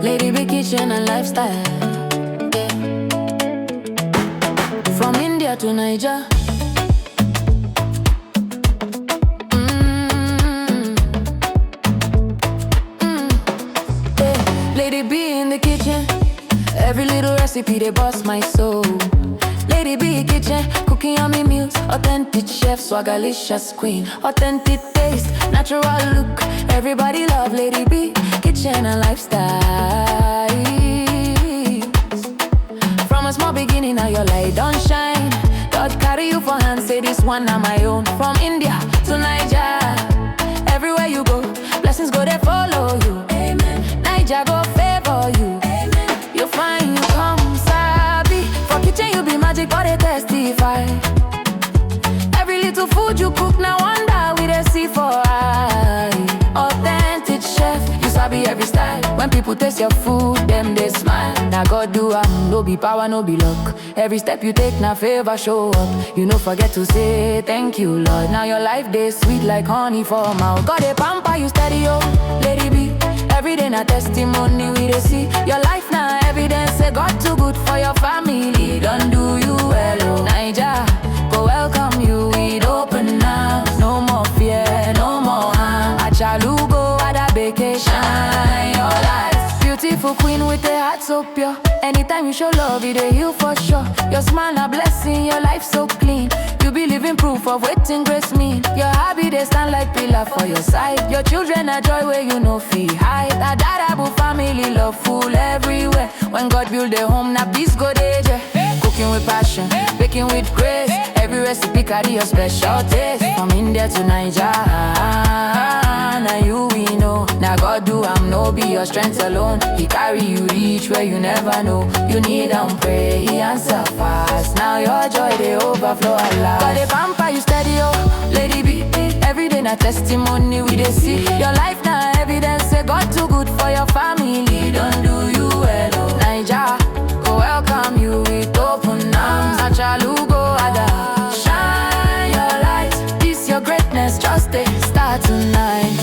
Lady B kitchen and lifestyle, yeah. From India to Niger. Yeah. Lady B in the kitchen, every little recipe they bust my soul. Lady B kitchen, cooking yummy meals, authentic chef, swagalicious queen, authentic taste, natural look. Everybody love Lady B kitchen and lifestyle. From a small beginning, now your light don't shine. God carry you for hand, say this one na my own. From India to Niger, everywhere you go, blessings go they follow you. Amen. Niger go favor you. Amen. You find you come sabi. For kitchen you be magic, but they testify. Every little food you cook, now wonder we they see for eye. Authentic chef, you sabi every style. When people taste your food, them they smile. Now God do no be power, no be luck. Every step you take, now favor show up. You no forget to say thank you, Lord. Now your life they sweet like honey for mouth. God they pamper you steady, oh, Lady B. Every day na testimony we they see. Your life now evidence, say God too good for your family. Don't do you well, oh. Niger, go welcome you with open arms. No more fear, no more harm. Achalugo, Adabeke, shine your light. Beautiful queen with a heart so pure. Anytime you show love, it a heal for sure. Your smile a blessing, your life so clean. You be living proof of waiting grace mean. Your hobby they stand like pillar for your side. Your children a joy where you know fee hide. A dadable family love full everywhere. When God build a home, na peace go dey. Cooking with passion, baking with grace. Every recipe carry your special taste. From India to Niger, now you we know. Now God do no be your strength alone. He carry you reach where you never know. You need pray, he answer fast. Now your joy they overflow a lot. God they pamper you steady, oh, Lady B. Every day na testimony we they see. Your life now evidence, say God too good for your family. Don't do you well, oh. Niger, go welcome you with open arms. Achalugo, Ada, shine your light. This your greatness, just a start tonight.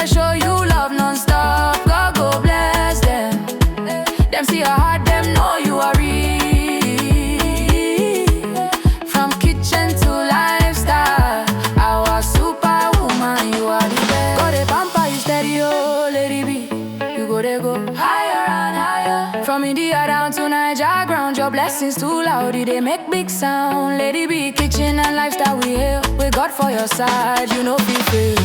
Show you love non-stop, God go bless them. Them see your heart, them know you are real. From kitchen to lifestyle, our superwoman, you are the best. Go they pamper you steady, oh, Lady B. You go they go higher and higher. From India down to Niger ground, your blessings too loud, they make big sound. Lady B, kitchen and lifestyle we hail. With God for your side, you know be free.